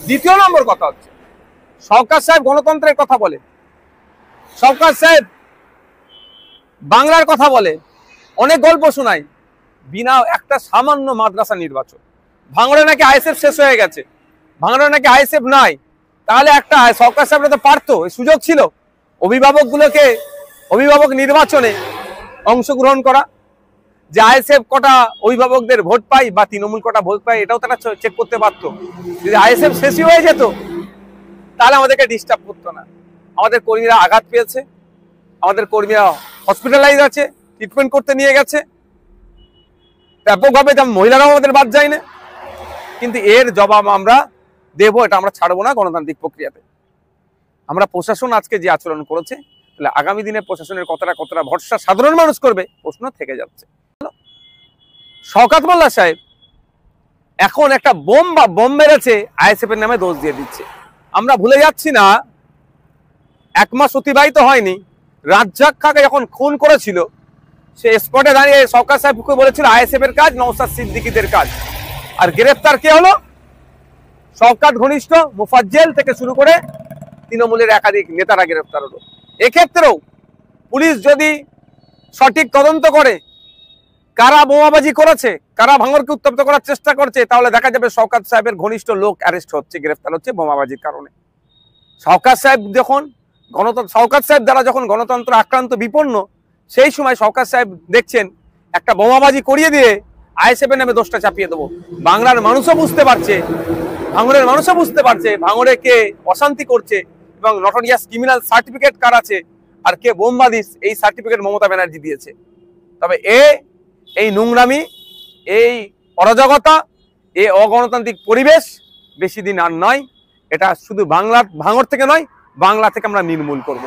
দ্বিতীয় নম্বর কথা হচ্ছে, শওকত সাহেব গণতন্ত্রের কথা বলে, শওকত সাহেব বাংলার কথা বলে, অনেক গল্প শোনায়, বিনা একটা সামান্য মাদ্রাসা নির্বাচন। ভাঙড়ে নাকি আইএসএফ শেষ হয়ে গেছে, ভাঙড়ে নাকি আইএসএফ নাই, তাহলে একটা শওকত সাহেবরা তো পারতো, সুযোগ ছিল অভিভাবকগুলোকে অভিভাবক নির্বাচনে অংশগ্রহণ করা, যে আইএসএফ কটা অভিভাবকদের ভোট পাই বা তৃণমূল কটা ভোট পাই, এটাও তারা চেক করতে পারতো। যদি আইএসএফ শেষই হয়ে যেত তাহলে আমাদেরকে ডিস্টার্ব করতো না। আমাদের কর্মীরা আঘাত পেয়েছে, আমাদের কর্মীরা হসপিটালাইজ আছে, ট্রিটমেন্ট করতে নিয়ে গেছে ব্যাপকভাবে, যেমন মহিলারাও আমাদের বাদ যায় না, কিন্তু এর জবাব আমরা দেবো, এটা আমরা ছাড়বো না গণতান্ত্রিক প্রক্রিয়াতে। আমরা প্রশাসন আজকে যে আচরণ করেছে, তাহলে আগামী দিনে প্রশাসনের কতটা ভরসা সাধারণ মানুষ করবে, প্রশ্ন থেকে যাচ্ছে। শওকত মোল্লা সাহেব এখন একটা বোম মেরেছে, আইএসএফ এর নামে দোষ দিয়ে দিচ্ছে। আমরা ভুলে যাচ্ছি না, 1 মাস অতিবাহিত হয়নি, রাজ্জাক খাকে যখন খুন করেছিল, সে স্পটে দাঁড়িয়ে শওকত সাহেবকে বলেছিল আইএসএফ এর কাজ, নওশাদ সিদ্দিকীদের কাজ। আর গ্রেফতার কে হলো? শওকত ঘনিষ্ঠ মুফাজ্জল থেকে শুরু করে তৃণমূলের একাধিক নেতারা গ্রেফতার হলো। এক্ষেত্রেও পুলিশ যদি সঠিক তদন্ত করে কারা বোমাবাজি করেছে, কারা ভাঙড়কে উত্তপ্ত করার চেষ্টা করছে, তাহলে দেখা যাবে শওকত সাহেবের ঘনিষ্ঠ লোক অ্যারেস্ট হচ্ছে, গ্রেফতার হচ্ছে বোমাবাজির কারণে। শওকত সাহেব দ্বারা যখন গণতন্ত্র আক্রান্ত বিপন্ন, সেই সময় শওকত সাহেব দেখছেন একটা বোমাবাজি করিয়ে দিয়ে আইএসএফ এর নামে দোষটা চাপিয়ে দেবো। বাংলার মানুষও বুঝতে পারছে, ভাঙড়ের মানুষও বুঝতে পারছে ভাঙড়ে কে অশান্তি করছে এবং নটোরিয়াস ক্রিমিনাল সার্টিফিকেট কার আছে আর কে বোমবাদিস, এই সার্টিফিকেট মমতা ব্যানার্জি দিয়েছে। তবে এই নোংরামি, এই অরাজকতা, এই অগণতান্ত্রিক পরিবেশ বেশি দিন আর নয়। এটা শুধু ভাঙড় থেকে নয়, বাংলা থেকে আমরা নির্মূল করব।